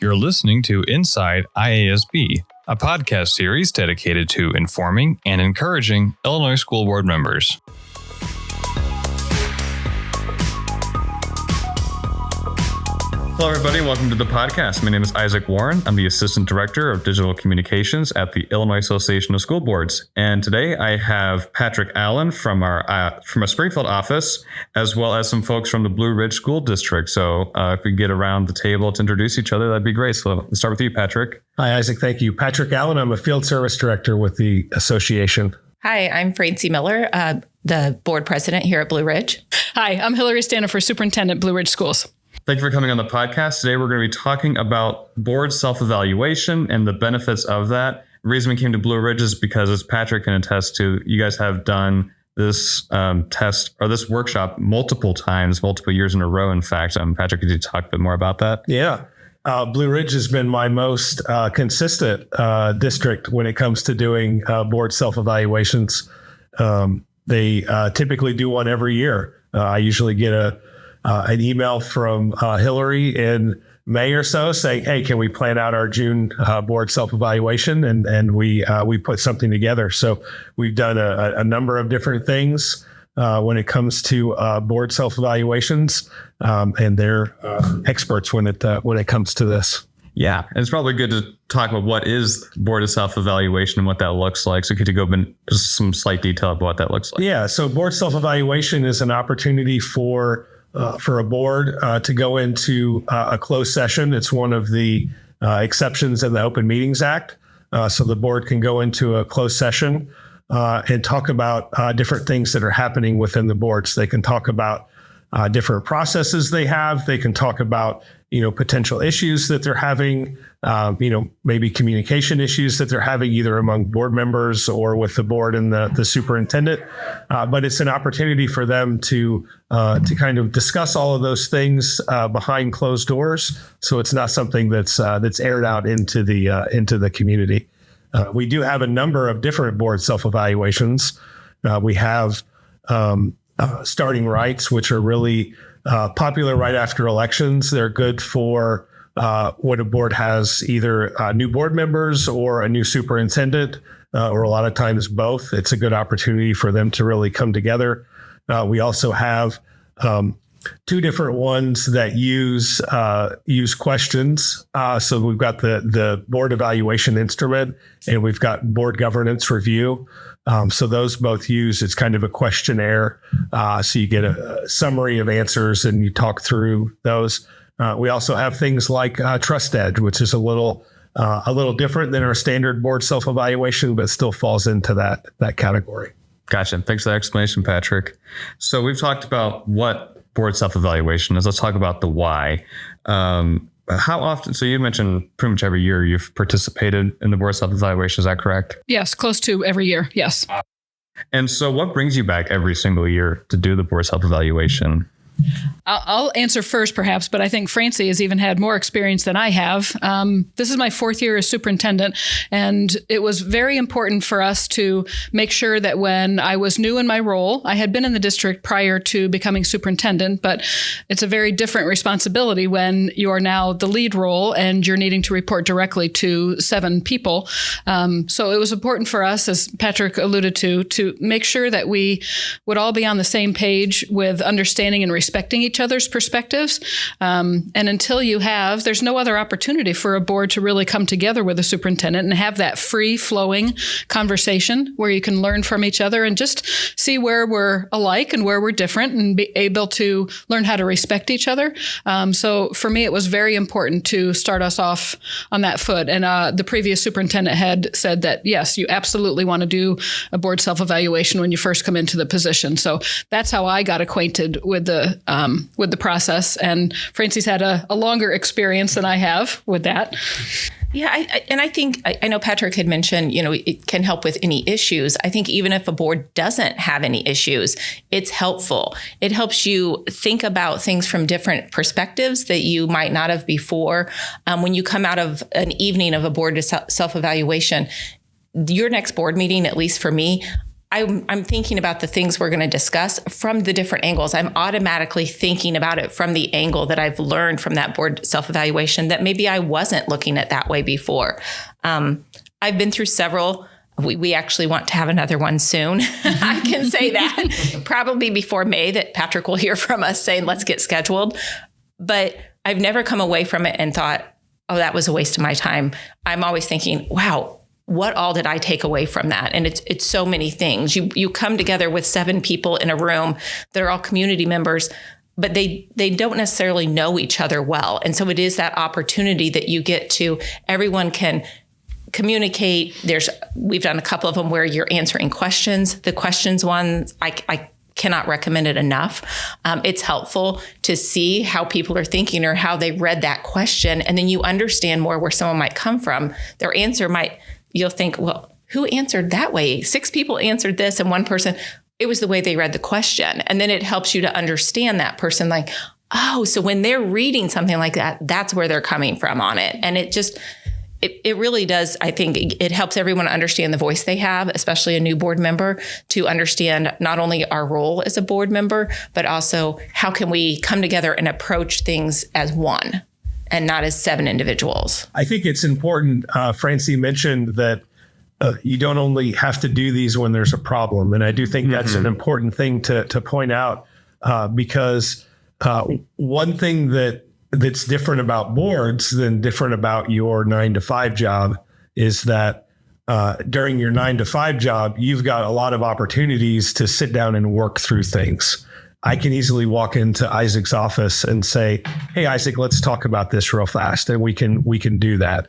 You're listening to Inside IASB, a podcast series dedicated to informing and encouraging Illinois School Board members. Hello, everybody. Welcome to the podcast. My name is Isaac Warren. I'm the Assistant Director of Digital Communications at the Illinois Association of School Boards. And today I have Patrick Allen from our Springfield office, as well as some folks from the Blue Ridge School District. So if we get around the table to introduce each other, that'd be great. So let's start with you, Patrick. Hi, Isaac. Thank you. Patrick Allen. I'm a Field Service Director with the association. Hi, I'm Franci Miller, the Board President here at Blue Ridge. Hi, I'm Hillary Stanifer, Superintendent, Blue Ridge Schools. Thank you for coming on the podcast. Today, we're going to be talking about board self-evaluation and the benefits of that. The reason we came to Blue Ridge is because, as Patrick can attest to, you guys have done this test or this workshop multiple times, multiple years in a row. In fact, Patrick, could you talk a bit more about that? Yeah. Blue Ridge has been my most consistent district when it comes to doing board self-evaluations. They typically do one every year. I usually get an email from Hillary in May or so saying, hey, can we plan out our June board self-evaluation? And we put something together. So we've done a number of different things when it comes to board self-evaluations, and they're experts when it comes to this. Yeah, and it's probably good to talk about what is board of self-evaluation and what that looks like. So could you go into some slight detail about what that looks like? Yeah, so board self-evaluation is an opportunity for a board to go into a closed session. It's one of the exceptions in the Open Meetings Act. So the board can go into a closed session and talk about different things that are happening within the boards. They can talk about different processes they have. They can talk about, potential issues that they're having, maybe communication issues that they're having either among board members or with the board and the superintendent. But it's an opportunity for them to kind of discuss all of those things behind closed doors. So it's not something that's aired out into the community. We do have a number of different board self-evaluations. We have starting rights, which are really popular right after elections. They're good for when a board has either new board members or a new superintendent, or a lot of times both. It's a good opportunity for them to really come together. We also have two different ones that use questions. So we've got the board evaluation instrument and we've got board governance review. So those both it's kind of a questionnaire. So you get a summary of answers and you talk through those. We also have things like Trust Edge, which is a little different than our standard board self-evaluation, but still falls into that category. Gotcha. Thanks for that explanation, Patrick. So we've talked about what board self-evaluation is. Let's talk about the why. How often? So you mentioned pretty much every year you've participated in the board self-evaluation. Is that correct? Yes, close to every year. Yes. And so what brings you back every single year to do the board self-evaluation? I'll answer first, perhaps, but I think Franci has even had more experience than I have. This is my fourth year as superintendent, and it was very important for us to make sure that when I was new in my role, I had been in the district prior to becoming superintendent, but it's a very different responsibility when you are now the lead role and you're needing to report directly to 7 people. So it was important for us, as Patrick alluded to make sure that we would all be on the same page with understanding and respecting each other's perspectives. And until there's no other opportunity for a board to really come together with a superintendent and have that free flowing conversation where you can learn from each other and just see where we're alike and where we're different and be able to learn how to respect each other. So for me, it was very important to start us off on that foot. And the previous superintendent had said that, yes, you absolutely want to do a board self-evaluation when you first come into the position. So that's how I got acquainted with the process. And Franci's had a longer experience than I have with that. Yeah, I know Patrick had mentioned, it can help with any issues. I think even if a board doesn't have any issues, it's helpful. It helps you think about things from different perspectives that you might not have before. When you come out of an evening of a board self-evaluation, your next board meeting, at least for me, I'm thinking about the things we're going to discuss from the different angles. I'm automatically thinking about it from the angle that I've learned from that board self-evaluation that maybe I wasn't looking at that way before. I've been through several. We actually want to have another one soon. I can say that probably before May that Patrick will hear from us saying, let's get scheduled. But I've never come away from it and thought, oh, that was a waste of my time. I'm always thinking, wow, what all did I take away from that? And it's so many things. You come together with 7 people in a room that are all community members, but they don't necessarily know each other well. And so it is that opportunity that you get to, everyone can communicate. We've done a couple of them where you're answering questions. The questions ones, I cannot recommend it enough. It's helpful to see how people are thinking or how they read that question. And then you understand more where someone might come from. Their answer you'll think, well, who answered that way? 6 people answered this and 1 person, it was the way they read the question. And then it helps you to understand that person like, oh, so when they're reading something like that, that's where they're coming from on it. And it really does. I think it helps everyone understand the voice they have, especially a new board member, to understand not only our role as a board member, but also how can we come together and approach things as one and not as 7 individuals. I think it's important. Franci mentioned that you don't only have to do these when there's a problem. And I do think that's an important thing to point out because one thing that's different about boards than different about your 9-to-5 job is that during your 9-to-5 job, you've got a lot of opportunities to sit down and work through things. I can easily walk into Isaac's office and say, hey, Isaac, let's talk about this real fast. And we can do that.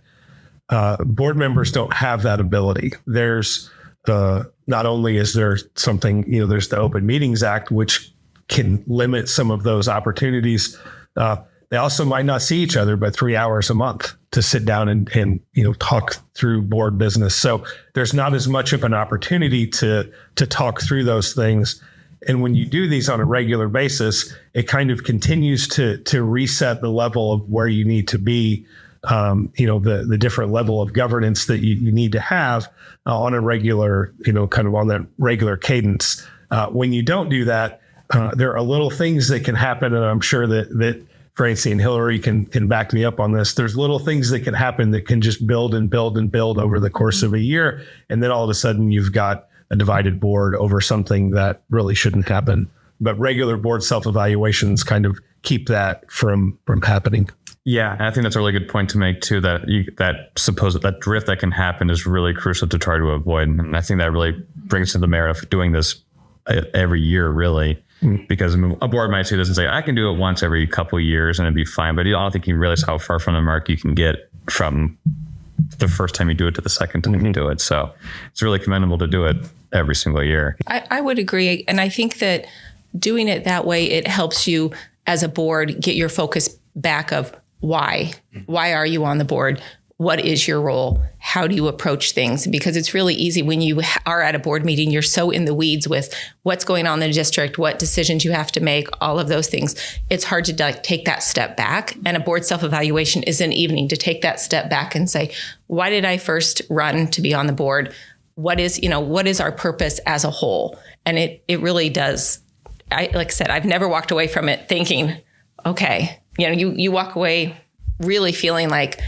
Board members don't have that ability. There's not only is there something, there's the Open Meetings Act, which can limit some of those opportunities. They also might not see each other but 3 hours a month to sit down and talk through board business. So there's not as much of an opportunity to talk through those things. And when you do these on a regular basis, it kind of continues to reset the level of where you need to be, the different level of governance that you need to have on a regular, kind of on that regular cadence. When you don't do that, there are little things that can happen. And I'm sure that Franci and Hillary can back me up on this. There's little things that can happen that can just build and build and build over the course of a year. And then all of a sudden you've got a divided board over something that really shouldn't happen. But regular board self-evaluations kind of keep that from happening. Yeah, and I think that's a really good point to make too, that drift that can happen is really crucial to try to avoid. And I think that really brings to the merit of doing this every year, really. Because a board might see this and say, I can do it once every couple of years and it'd be fine. But I don't think you realize how far from the mark you can get from the first time you do it to the second time you do it. So it's really commendable to do it every single year. I would agree. And I think that doing it that way, it helps you as a board get your focus back of why. Why are you on the board? What is your role? How do you approach things? Because it's really easy when you are at a board meeting, you're so in the weeds with what's going on in the district, what decisions you have to make, all of those things. It's hard to take that step back. And a board self-evaluation is an evening to take that step back and say, why did I first run to be on the board? What is our purpose as a whole? And it really does. Like I said, I've never walked away from it thinking, okay, you walk away really feeling like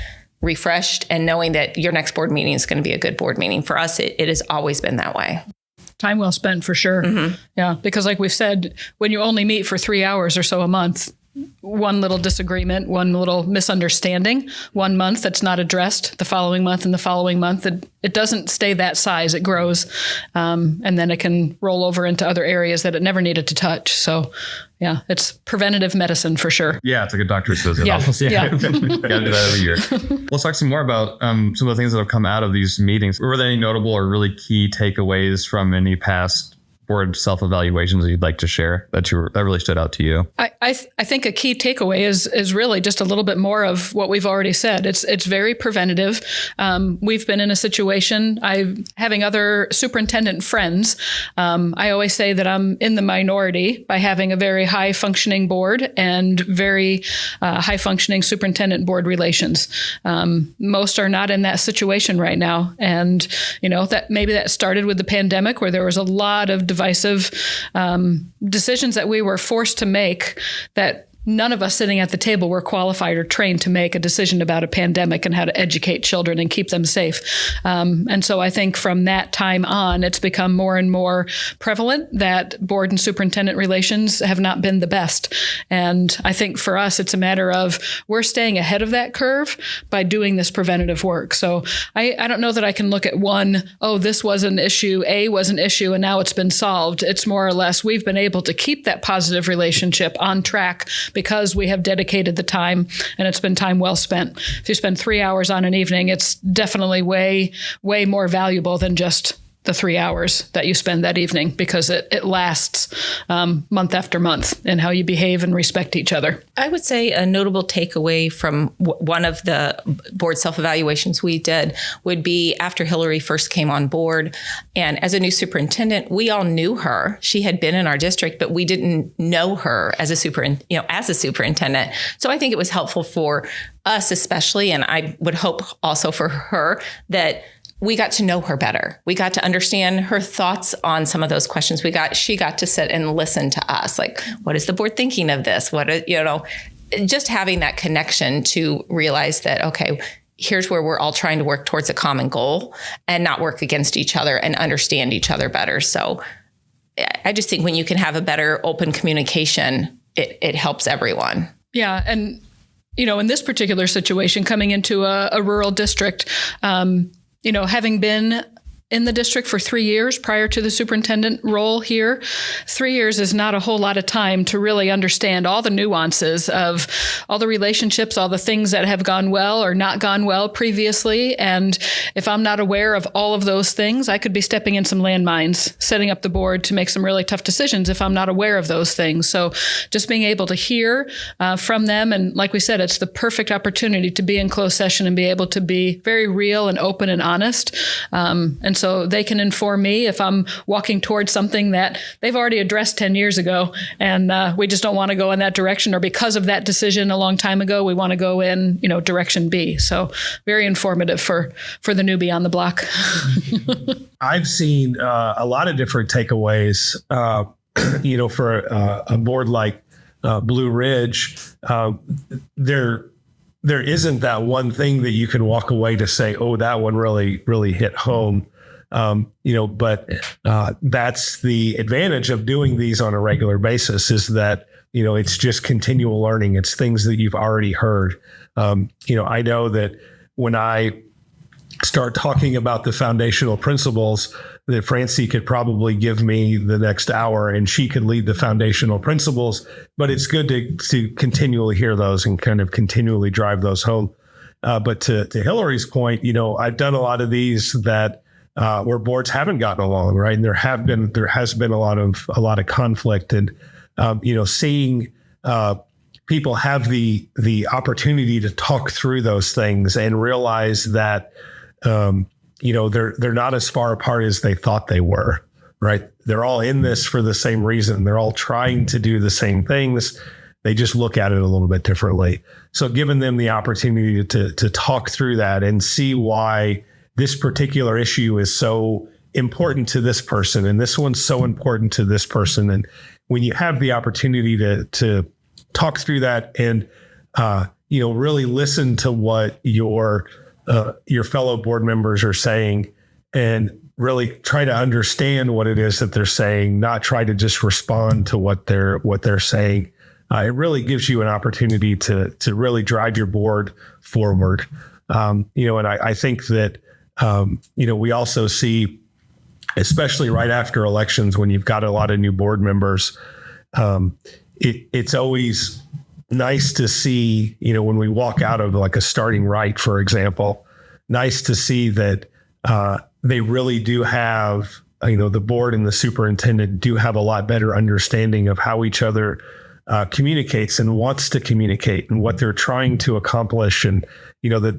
refreshed and knowing that your next board meeting is going to be a good board meeting. For us, it has always been that way. Time well spent for sure. Mm-hmm. Yeah, because like we've said, when you only meet for 3 hours or so a month, one little disagreement, one little misunderstanding, 1 month that's not addressed, the following month and the following month, it doesn't stay that size. It grows. And then it can roll over into other areas that it never needed to touch. So yeah, it's preventative medicine for sure. Yeah, it's like a doctor's visit. Yeah. Almost. Yeah. Got to do that every year. Let's talk some more about some of the things that have come out of these meetings. Were there any notable or really key takeaways from any past board self-evaluations that you'd like to share that really stood out to you? I think a key takeaway is really just a little bit more of what we've already said. It's very preventative. We've been in a situation, having other superintendent friends. I always say that I'm in the minority by having a very high functioning board and very high functioning superintendent board relations. Most are not in that situation right now. And, that maybe that started with the pandemic, where there was a lot of divisive decisions that we were forced to make that none of us sitting at the table were qualified or trained to make a decision about a pandemic and how to educate children and keep them safe. And so I think from that time on, it's become more and more prevalent that board and superintendent relations have not been the best. And I think for us, it's a matter of we're staying ahead of that curve by doing this preventative work. So I don't know that I can look at this was an issue, A was an issue, and now it's been solved. It's more or less we've been able to keep that positive relationship on track because we have dedicated the time and it's been time well spent. If you spend 3 hours on an evening, it's definitely way, way more valuable than just the 3 hours that you spend that evening, because it lasts month after month in how you behave and respect each other. I would say a notable takeaway from one of the board self-evaluations we did would be after Hillary first came on board. And as a new superintendent, we all knew her. She had been in our district, but we didn't know her as a superintendent. So I think it was helpful for us especially, and I would hope also for her, that we got to know her better. We got to understand her thoughts on some of those questions. She got to sit and listen to us. Like, what is the board thinking of this? Just having that connection to realize that, okay, here's where we're all trying to work towards a common goal and not work against each other and understand each other better. So I just think when you can have a better open communication, it helps everyone. Yeah. And, in this particular situation, coming into a rural district, having been in the district for 3 years prior to the superintendent role here, 3 years is not a whole lot of time to really understand all the nuances of all the relationships, all the things that have gone well or not gone well previously. And if I'm not aware of all of those things, I could be stepping in some landmines, setting up the board to make some really tough decisions if I'm not aware of those things. So just being able to hear from them. And like we said, it's the perfect opportunity to be in closed session and be able to be very real and open and honest. And so they can inform me if I'm walking towards something that they've already addressed 10 years ago, and we just don't want to go in that direction, or because of that decision a long time ago, we want to go in, direction B. So very informative for the newbie on the block. I've seen a lot of different takeaways, for a board like Blue Ridge. There isn't that one thing that you can walk away to say, oh, that one really, really hit home. But that's the advantage of doing these on a regular basis, is that, it's just continual learning. It's things that you've already heard. I know that when I start talking about the foundational principles, that Franci could probably give me the next hour and she could lead the foundational principles, but it's good to continually hear those and kind of continually drive those home. But to Hillary's point, I've done a lot of these that where boards haven't gotten along, right? And there has been a lot of conflict, and seeing people have the opportunity to talk through those things and realize that they're not as far apart as they thought they were, right? They're all in this for the same reason. They're all trying to do the same things. They just look at it a little bit differently. So giving them the opportunity to talk through that and see why this particular issue is so important to this person and this one's so important to this person. And when you have the opportunity to talk through that and, really listen to what your fellow board members are saying and really try to understand what it is that they're saying, not try to just respond to what they're saying. It really gives you an opportunity to really drive your board forward. And I think that, we also see, especially right after elections, when you've got a lot of new board members, it's always nice to see, when we walk out of like a starting right, for example, nice to see that they really do have the board and the superintendent do have a lot better understanding of how each other communicates and wants to communicate and what they're trying to accomplish, and that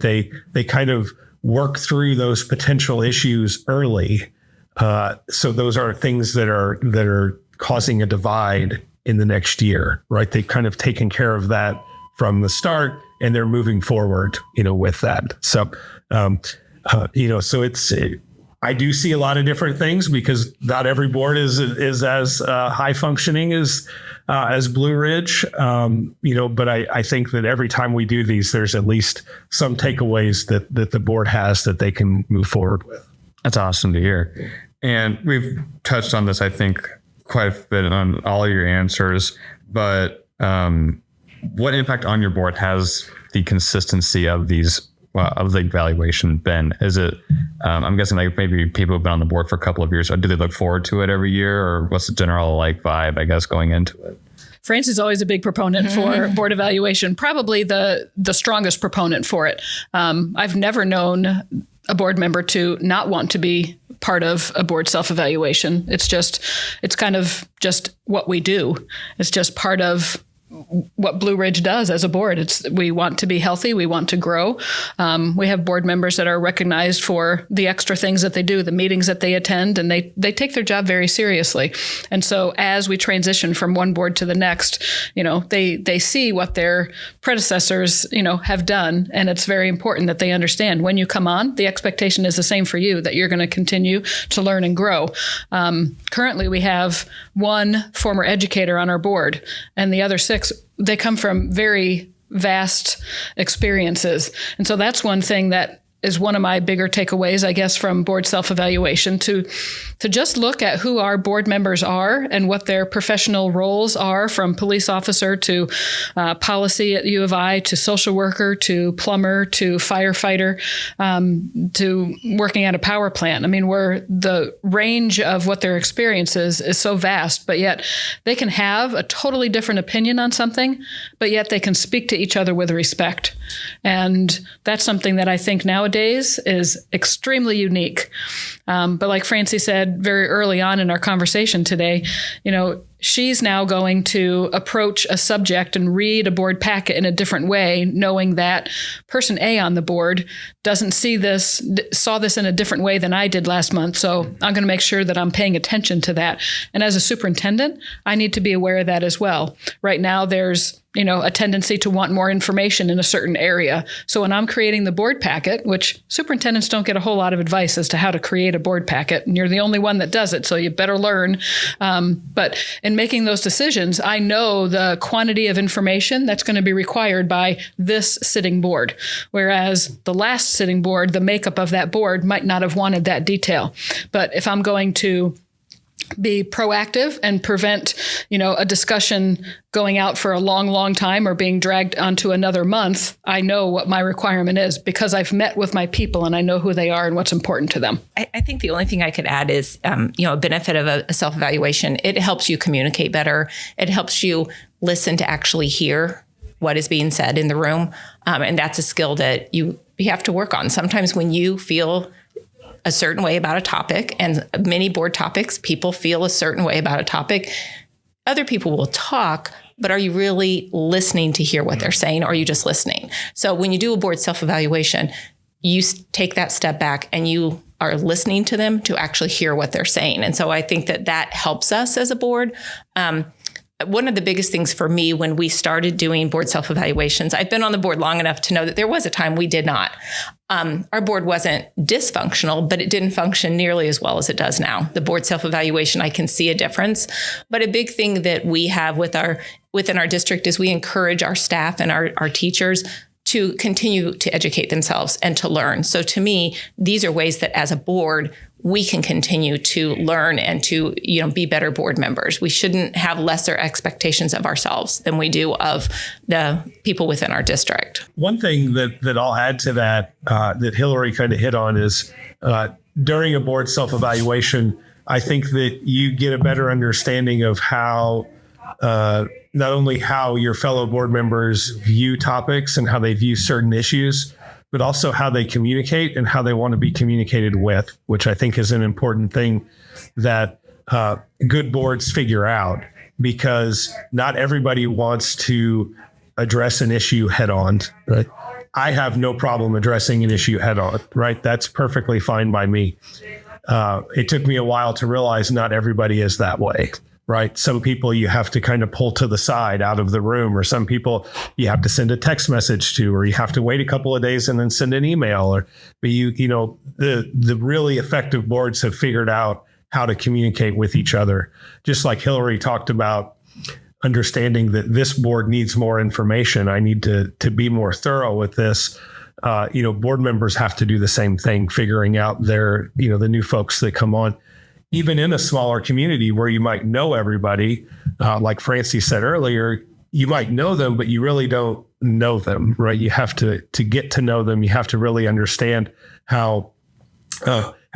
they kind of work through those potential issues early. So those are things that are causing a divide in the next year, right? They've kind of taken care of that from the start, and they're moving forward, with that. So, so I do see a lot of different things because not every board is as high functioning as Blue Ridge, but I think that every time we do these, there's at least some takeaways that the board has that they can move forward with. That's awesome to hear. And we've touched on this, I think, quite a bit on all of your answers, but what impact on your board has the consistency of these of the evaluation been? Is it, I'm guessing like maybe people have been on the board for a couple of years. Or do they look forward to it every year, or what's the general vibe, I guess, going into it? Franci's always a big proponent for board evaluation, probably the strongest proponent for it. I've never known a board member to not want to be part of a board self-evaluation. It's kind of just what we do. It's just part of what Blue Ridge does as a board. We want to be healthy. We want to grow. We have board members that are recognized for the extra things that they do, the meetings that they attend, and they take their job very seriously. And so as we transition from one board to the next, they see what their predecessors, have done. And it's very important that they understand when you come on, the expectation is the same for you, that you're going to continue to learn and grow. Currently, we have one former educator on our board, and the other 6, they come from very vast experiences. And so that's one thing that is one of my bigger takeaways, I guess, from board self-evaluation, to just look at who our board members are and what their professional roles are, from police officer to policy at U of I, to social worker, to plumber, to firefighter, to working at a power plant. I mean, where the range of what their experience is so vast, but yet they can have a totally different opinion on something, but yet they can speak to each other with respect. And that's something that I think nowadays is extremely unique. But like Franci said very early on in our conversation today, she's now going to approach a subject and read a board packet in a different way, knowing that person A on the board saw this in a different way than I did last month. So I'm going to make sure that I'm paying attention to that. And as a superintendent, I need to be aware of that as well. Right now, there's a tendency to want more information in a certain area. So when I'm creating the board packet, which superintendents don't get a whole lot of advice as to how to create a board packet, and you're the only one that does it, so you better learn. But in making those decisions, I know the quantity of information that's going to be required by this sitting board, whereas the last sitting board, the makeup of that board might not have wanted that detail. But if I'm going to be proactive and prevent, a discussion going out for a long, long time or being dragged onto another month, I know what my requirement is because I've met with my people and I know who they are and what's important to them. I think the only thing I could add is, a benefit of a self-evaluation. It helps you communicate better. It helps you listen to actually hear what is being said in the room. And that's a skill that you have to work on. Sometimes when you feel a certain way about a topic, and many board topics, people feel a certain way about a topic, other people will talk, but are you really listening to hear what they're saying, or are you just listening? So when you do a board self-evaluation, you take that step back and you are listening to them to actually hear what they're saying. And so I think that helps us as a board. One of the biggest things for me when we started doing board self-evaluations, I've been on the board long enough to know that there was a time we did not. Our board wasn't dysfunctional, but it didn't function nearly as well as it does now. The board self-evaluation, I can see a difference. But a big thing that we have within our district is we encourage our staff and our teachers to continue to educate themselves and to learn. So to me, these are ways that as a board, we can continue to learn and to, be better board members. We shouldn't have lesser expectations of ourselves than we do of the people within our district. One thing that I'll add to that, that Hillary kind of hit on is during a board self-evaluation, I think that you get a better understanding of how, not only how your fellow board members view topics and how they view certain issues, but also how they communicate and how they want to be communicated with, which I think is an important thing that good boards figure out, because not everybody wants to address an issue head on. Right? I have no problem addressing an issue head on, right? That's perfectly fine by me. It took me a while to realize not everybody is that way, right? Some people you have to kind of pull to the side out of the room, or some people you have to send a text message to, or you have to wait a couple of days and then send an email. But the really effective boards have figured out how to communicate with each other. Just like Hillary talked about, understanding that this board needs more information. I need to be more thorough with this. Board members have to do the same thing, figuring out the new folks that come on. Even in a smaller community where you might know everybody, like Franci said earlier, you might know them, but you really don't know them, right? You have to get to know them. You have to really understand how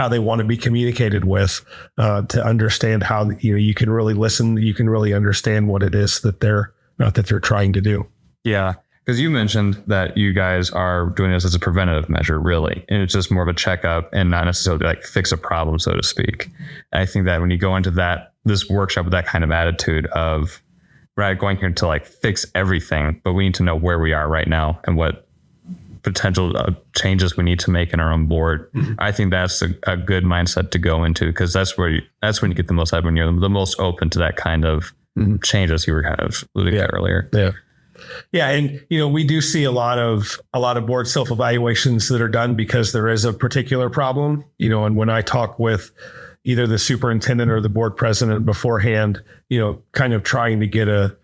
they want to be communicated with, to understand how you can really listen. You can really understand what it is that they're trying to do. Yeah, because you mentioned that you guys are doing this as a preventative measure, really, and it's just more of a checkup and not necessarily like fix a problem, so to speak. And I think that when you go into this workshop with that kind of attitude of, we're not going here to like fix everything, but we need to know where we are right now and what potential changes we need to make in our own board. Mm-hmm. I think that's a good mindset to go into, because that's when you get the most out, when you're the most open to that kind of changes you were kind of alluding to earlier. Yeah. Yeah. And, we do see a lot of board self-evaluations that are done because there is a particular problem, and when I talk with either the superintendent or the board president beforehand, kind of trying to get a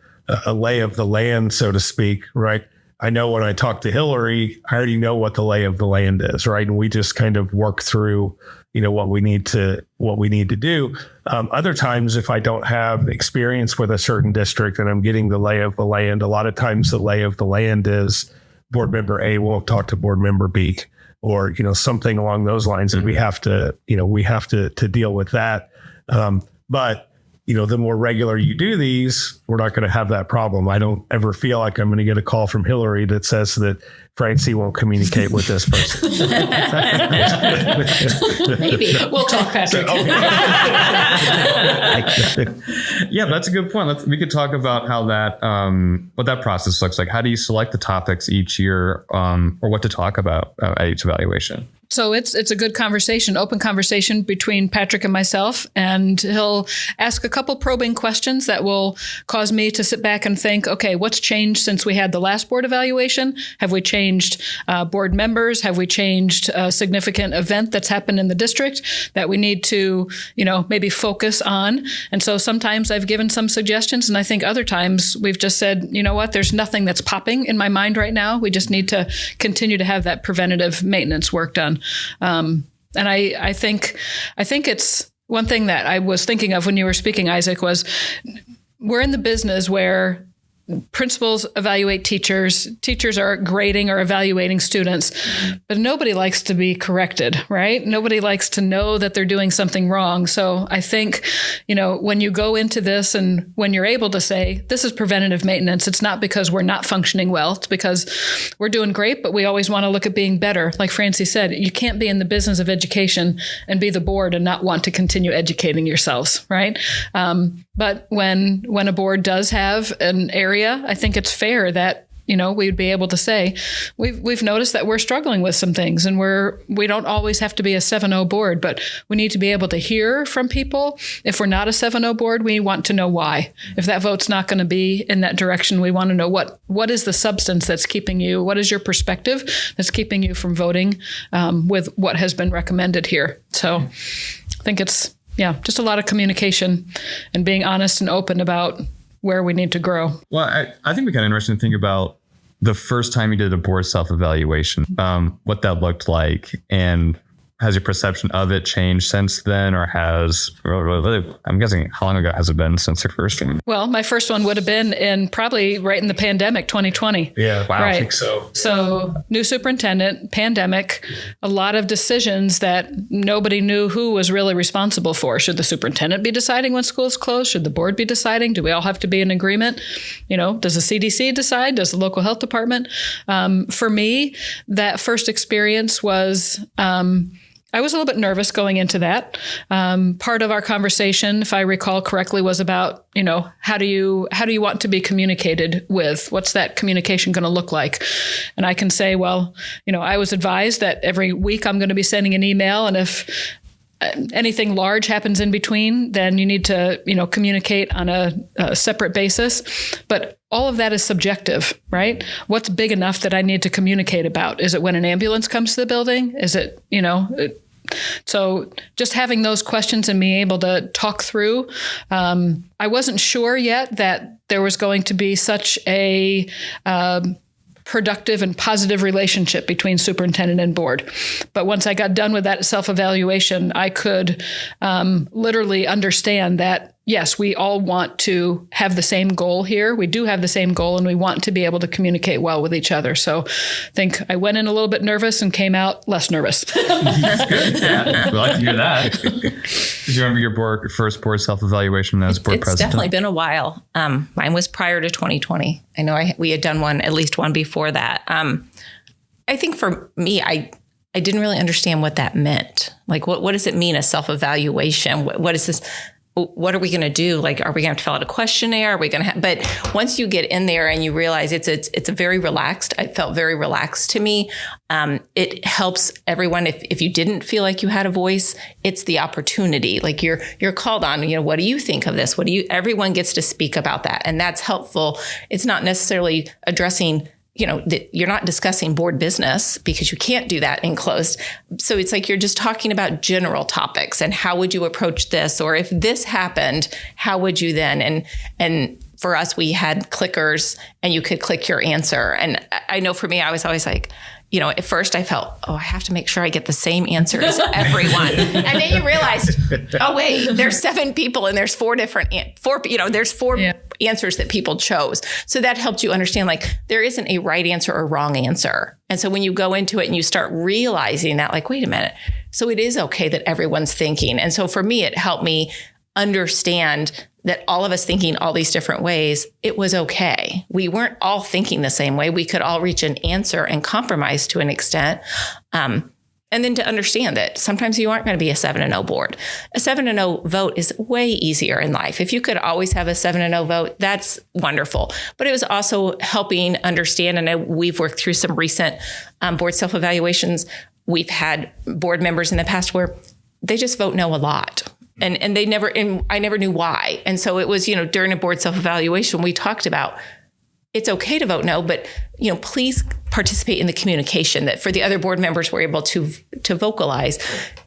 lay of the land, so to speak, right? I know when I talk to Hillary, I already know what the lay of the land is, right? And we just kind of work through, what we need to do. Other times, if I don't have experience with a certain district and I'm getting the lay of the land, a lot of times the lay of the land is board member A won't talk to board member B, or something along those lines, and we have to deal with that. But the more regular you do these, we're not going to have that problem. I don't ever feel like I'm going to get a call from Hillary that says that Franci won't communicate with this person. Maybe. We'll talk, Patrick. Yeah, that's a good point. We could talk about how that, what that process looks like. How do you select the topics each year, or what to talk about at each evaluation? So it's a good conversation, open conversation between Patrick and myself, and he'll ask a couple probing questions that will cause me to sit back and think, okay, what's changed since we had the last board evaluation? Have we changed board members? Have we changed a significant event that's happened in the district that we need to, maybe focus on? And so sometimes I've given some suggestions, and I think other times we've just said, you know what, there's nothing that's popping in my mind right now. We just need to continue to have that preventative maintenance work done. And I think it's one thing that I was thinking of when you were speaking, Isaac, was we're in the business where principals evaluate teachers. Teachers are grading or evaluating students, but nobody likes to be corrected, right? Nobody likes to know that they're doing something wrong. So I think, when you go into this and when you're able to say, this is preventative maintenance, it's not because we're not functioning well. It's because we're doing great, but we always want to look at being better. Like Franci said, you can't be in the business of education and be the board and not want to continue educating yourselves, right? But when a board does have an area, I think it's fair that, we'd be able to say, we've noticed that we're struggling with some things, and we don't always have to be a 7-0 board, but we need to be able to hear from people. If we're not a 7-0 board, we want to know why. If that vote's not going to be in that direction, we want to know what is the substance that's keeping you, what is your perspective that's keeping you from voting with what has been recommended here. So I think it's, just a lot of communication and being honest and open about where we need to grow. Well, I think we got interesting to think about the first time you did a board self-evaluation, what that looked like, and has your perception of it changed since then, or I'm guessing, how long ago has it been since your first one? Well, my first one would have been probably right in the pandemic, 2020. Yeah, wow, right. I think so. So new superintendent, pandemic, a lot of decisions that nobody knew who was really responsible for. Should the superintendent be deciding when schools close? Should the board be deciding? Do we all have to be in agreement? Does the CDC decide? Does the local health department? For me, that first experience was, I was a little bit nervous going into that. Part of our conversation, if I recall correctly, was about, how do you want to be communicated with? What's that communication going to look like? And I can say, well, I was advised that every week I'm going to be sending an email, and if anything large happens in between, then you need to, communicate on a separate basis. But all of that is subjective, right? What's big enough that I need to communicate about? Is it when an ambulance comes to the building? Is it, so just having those questions and being able to talk through, I wasn't sure yet that there was going to be such a productive and positive relationship between superintendent and board. But once I got done with that self-evaluation, I could literally understand that, yes, we all want to have the same goal here. We do have the same goal, and we want to be able to communicate well with each other. So I think I went in a little bit nervous and came out less nervous. Yeah, we like to hear that. Did you remember your first board self-evaluation as board president? It's definitely been a while. Mine was prior to 2020. I know we had done at least one before that. I think for me, I didn't really understand what that meant. Like, what does it mean, a self-evaluation? What is this? What are we going to do? Like, are we going to have to fill out a questionnaire? Are we going to but once you get in there and you realize it's a very relaxed, it felt very relaxed to me. It helps everyone. If you didn't feel like you had a voice, it's the opportunity. Like you're called on, what do you think of this? Everyone gets to speak about that. And that's helpful. It's not necessarily addressing you're not discussing board business, because you can't do that in closed. So it's like you're just talking about general topics and how would you approach this? Or if this happened, how would you then? And for us, we had clickers and you could click your answer. And I know for me, I was always like, at first I felt, I have to make sure I get the same answer as everyone. And then you realize, oh, wait, there's 7 people and there's 4 answers that people chose. So that helped you understand, like, there isn't a right answer or wrong answer. And so when you go into it and you start realizing that, like, wait a minute, so it is okay that everyone's thinking. And so for me, it helped me understand that all of us thinking all these different ways, it was okay. We weren't all thinking the same way. We could all reach an answer and compromise to an extent. And then to understand that sometimes you aren't going to be a 7-0 board. A 7-0 vote is way easier in life. If you could always have a 7-0 vote, that's wonderful. But it was also helping understand, and we've worked through some recent board self-evaluations. We've had board members in the past where they just vote no a lot. And I never knew why. And so it was, during a board self-evaluation, we talked about, it's okay to vote no, but, please participate in the communication, that for the other board members were able to vocalize,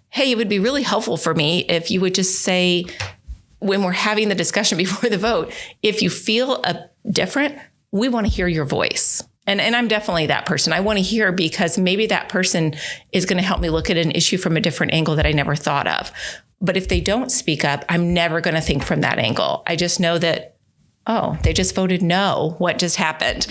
hey, it would be really helpful for me if you would just say, when we're having the discussion before the vote, if you feel different, we want to hear your voice. And I'm definitely that person. I want to hear, because maybe that person is going to help me look at an issue from a different angle that I never thought of. But if they don't speak up, I'm never going to think from that angle. I just know that, oh, they just voted no. What just happened?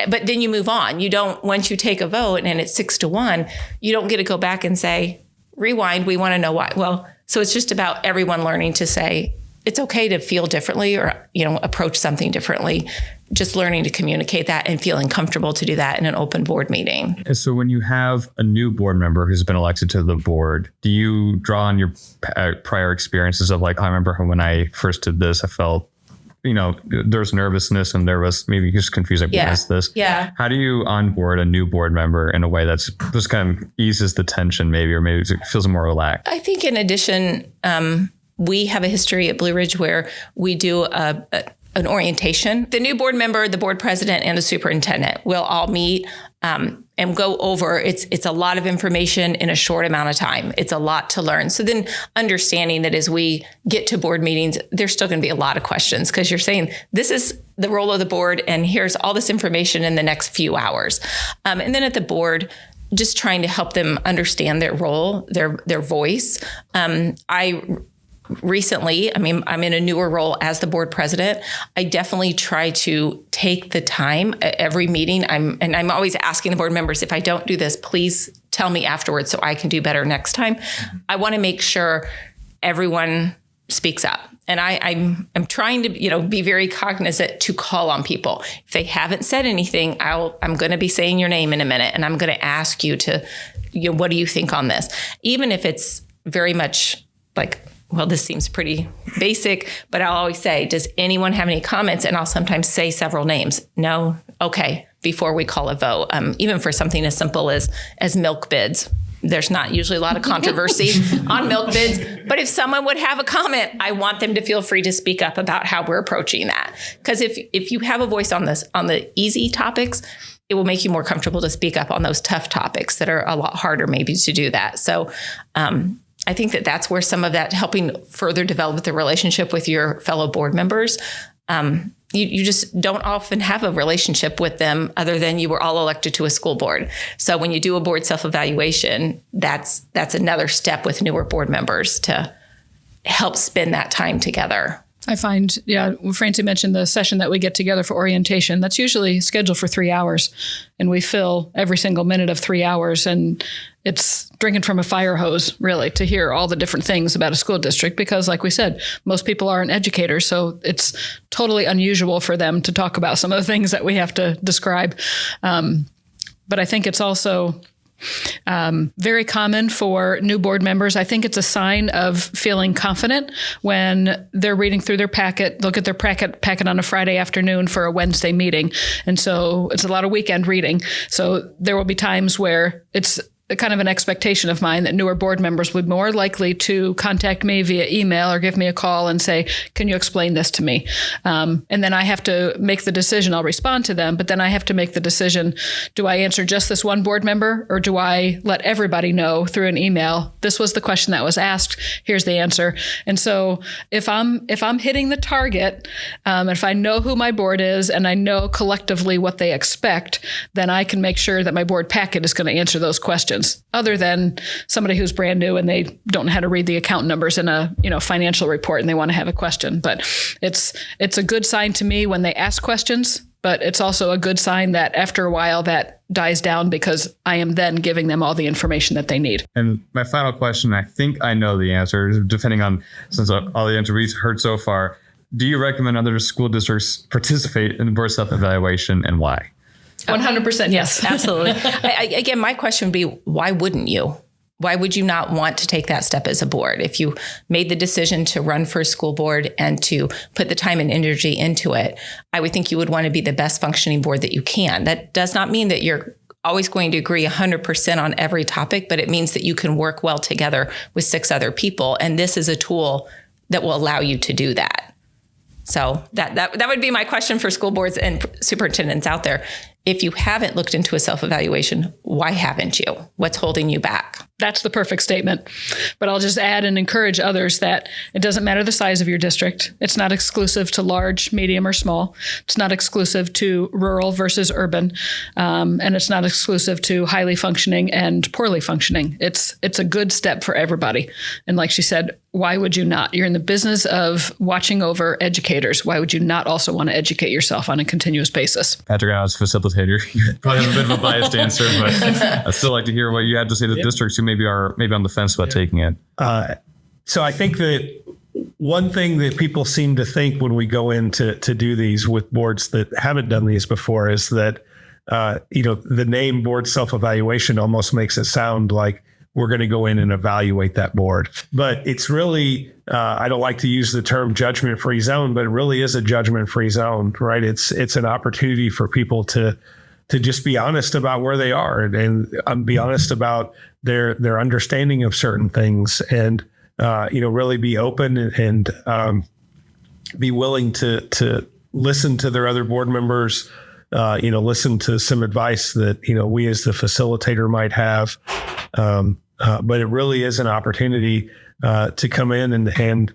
But then you move on. You don't, once you take a vote and it's 6-1, you don't get to go back and say, rewind, we want to know why. Well, so it's just about everyone learning to say, it's okay to feel differently or, approach something differently. Just learning to communicate that and feeling comfortable to do that in an open board meeting. So when you have a new board member who's been elected to the board, do you draw on your prior experiences of, like, I remember when I first did this, I felt, there's nervousness and there was maybe just confused. Like, what is this? Yeah. How do you onboard a new board member in a way that's just kind of eases the tension maybe, or maybe it feels more relaxed? I think in addition, we have a history at Blue Ridge where we do an orientation. The new board member, the board president, and the superintendent will all meet and go over. It's a lot of information in a short amount of time. It's a lot to learn. So then understanding that as we get to board meetings, there's still going to be a lot of questions, because you're saying, this is the role of the board and here's all this information in the next few hours. And then at the board, just trying to help them understand their role, their voice. Recently, I'm in a newer role as the board president. I definitely try to take the time at every meeting. I'm always asking the board members, if I don't do this, please tell me afterwards so I can do better next time. I want to make sure everyone speaks up. And I'm trying to, be very cognizant to call on people. If they haven't said anything, I'm going to be saying your name in a minute, and I'm going to ask you to, what do you think on this? Even if it's very much like, well, this seems pretty basic, but I'll always say, does anyone have any comments? And I'll sometimes say several names. No. Okay. Before we call a vote, even for something as simple as milk bids. There's not usually a lot of controversy on milk bids, but if someone would have a comment, I want them to feel free to speak up about how we're approaching that. Because if you have a voice on the easy topics, it will make you more comfortable to speak up on those tough topics that are a lot harder maybe to do that. So, I think that's where some of that helping further develop the relationship with your fellow board members. You just don't often have a relationship with them other than you were all elected to a school board. So when you do a board self-evaluation, that's another step with newer board members to help spend that time together. I find, Franci mentioned the session that we get together for orientation. That's usually scheduled for 3 hours, and we fill every single minute of 3 hours. And it's drinking from a fire hose, really, to hear all the different things about a school district, because like we said, most people aren't educators. So it's totally unusual for them to talk about some of the things that we have to describe. But I think it's also very common for new board members. I think it's a sign of feeling confident when they're reading through their packet. They'll get their packet on a Friday afternoon for a Wednesday meeting. And so it's a lot of weekend reading. So there will be times where it's kind of an expectation of mine that newer board members would more likely to contact me via email or give me a call and say, can you explain this to me? And then I have to make the decision. I'll respond to them, but then I have to make the decision. Do I answer just this one board member, or do I let everybody know through an email, this was the question that was asked, here's the answer? And so if I'm hitting the target, if I know who my board is and I know collectively what they expect, then I can make sure that my board packet is going to answer those questions. Other than somebody who's brand new and they don't know how to read the account numbers in a financial report and they want to have a question. But it's a good sign to me when they ask questions, but it's also a good sign that after a while that dies down because I am then giving them all the information that they need. And my final question, I think I know the answer, depending on, since all the answers we've heard so far, do you recommend other school districts participate in the board self-evaluation, and why? 100% yes. Absolutely. Again, my question would be, why wouldn't you? Why would you not want to take that step as a board? If you made the decision to run for a school board and to put the time and energy into it, I would think you would want to be the best functioning board that you can. That does not mean that you're always going to agree 100% on every topic, but it means that you can work well together with 6 other people. And this is a tool that will allow you to do that. So that would be my question for school boards and superintendents out there. If you haven't looked into a self-evaluation, why haven't you? What's holding you back? That's the perfect statement. But I'll just add and encourage others that it doesn't matter the size of your district. It's not exclusive to large, medium, or small. It's not exclusive to rural versus urban. And it's not exclusive to highly functioning and poorly functioning. It's a good step for everybody. And like she said, why would you not? You're in the business of watching over educators. Why would you not also want to educate yourself on a continuous basis? Patrick, I was facilitator. You probably have a bit of a biased answer, but I'd still like to hear what you had to say to districts who maybe are on the fence about taking it. So I think that one thing that people seem to think when we go in to do these with boards that haven't done these before is that, the name board self-evaluation almost makes it sound like we're going to go in and evaluate that board. But it's really, I don't like to use the term judgment-free zone, but it really is a judgment-free zone, right? It's an opportunity for people to just be honest about where they are and be honest about their understanding of certain things, and really be open and be willing to listen to their other board members, listen to some advice that we as the facilitator might have. But it really is an opportunity to come in and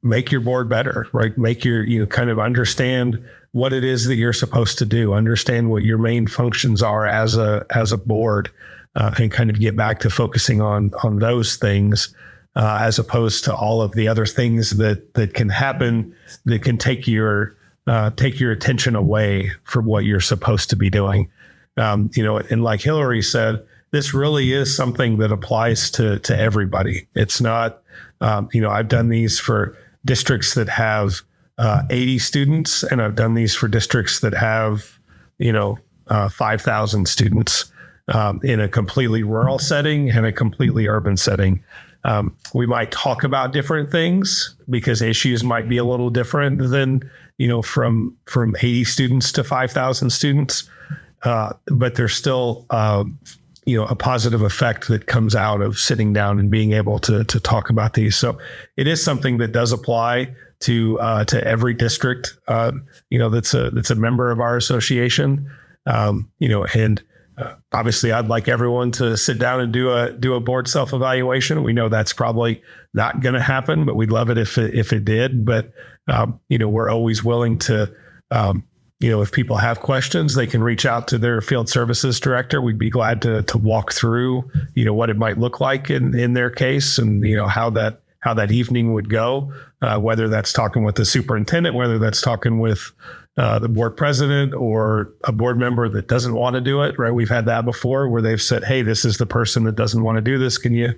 make your board better, right? Make your, kind of understand what it is that you're supposed to do, understand what your main functions are as a board, and kind of get back to focusing on those things, as opposed to all of the other things that can happen that can take your attention away from what you're supposed to be doing. And like Hillary said, this really is something that applies to everybody. It's not, I've done these for districts that have 80 students, and I've done these for districts that have, 5,000 students, in a completely rural setting and a completely urban setting. We might talk about different things because issues might be a little different than, from 80 students to 5,000 students. But there's still, a positive effect that comes out of sitting down and being able to talk about these. So it is something that does apply to every district, that's a member of our association. Obviously I'd like everyone to sit down and do a board self-evaluation. We know that's probably not going to happen, but we'd love it if it did. But, we're always willing to, if people have questions, they can reach out to their field services director. We'd be glad to walk through, what it might look like in their case, and, how that evening would go, whether that's talking with the superintendent, whether that's talking with the board president or a board member that doesn't want to do it, right? We've had that before where they've said, hey, this is the person that doesn't want to do this. Can you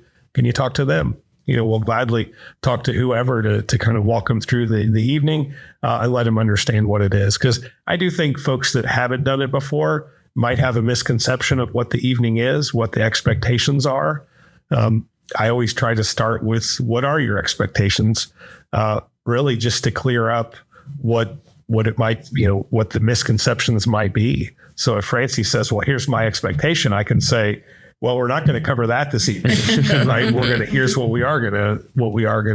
talk to them? We'll gladly talk to whoever to kind of walk them through the evening, and let them understand what it is. Because I do think folks that haven't done it before might have a misconception of what the evening is, what the expectations are. I always try to start with, what are your expectations? Really just to clear up what it might, what the misconceptions might be. So if Franci says, well, here's my expectation, I can say, well, we're not going to cover that this evening, right? Here's what we are going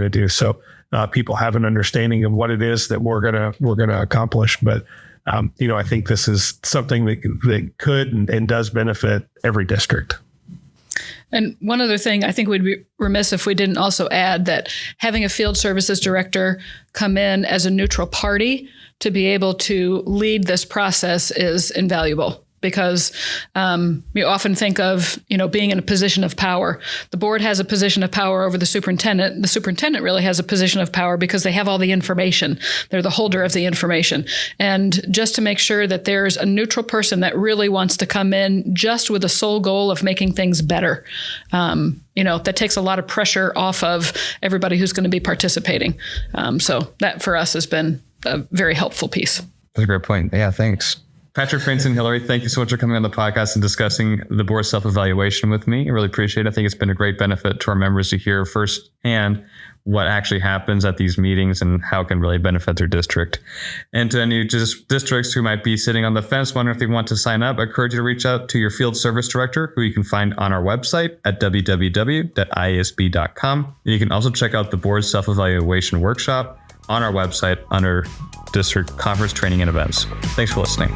to do. So people have an understanding of what it is that we're going to accomplish. But I think this is something that could and does benefit every district. And one other thing, I think we'd be remiss if we didn't also add that having a field services director come in as a neutral party to be able to lead this process is invaluable. Because you often think of, being in a position of power. The board has a position of power over the superintendent. The superintendent really has a position of power because they have all the information. They're the holder of the information. And just to make sure that there's a neutral person that really wants to come in just with the sole goal of making things better, that takes a lot of pressure off of everybody who's going to be participating. So that for us has been a very helpful piece. That's a great point. Yeah, thanks. Patrick, Franci, and Hillary, thank you so much for coming on the podcast and discussing the board self-evaluation with me. I really appreciate it. I think it's been a great benefit to our members to hear firsthand what actually happens at these meetings and how it can really benefit their district. And to any districts who might be sitting on the fence, wondering if they want to sign up, I encourage you to reach out to your field service director, who you can find on our website at www.iasb.com. And you can also check out the board self-evaluation workshop on our website under District Conference Training and Events. Thanks for listening.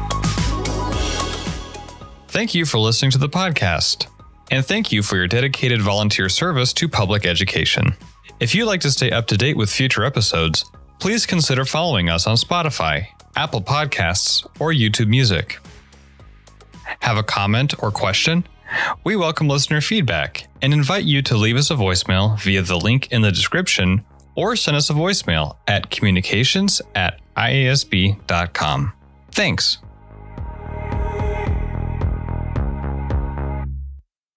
Thank you for listening to the podcast. And thank you for your dedicated volunteer service to public education. If you'd like to stay up to date with future episodes, please consider following us on Spotify, Apple Podcasts, or YouTube Music. Have a comment or question? We welcome listener feedback and invite you to leave us a voicemail via the link in the description or send us a voicemail at communications@iasb.com. Thanks.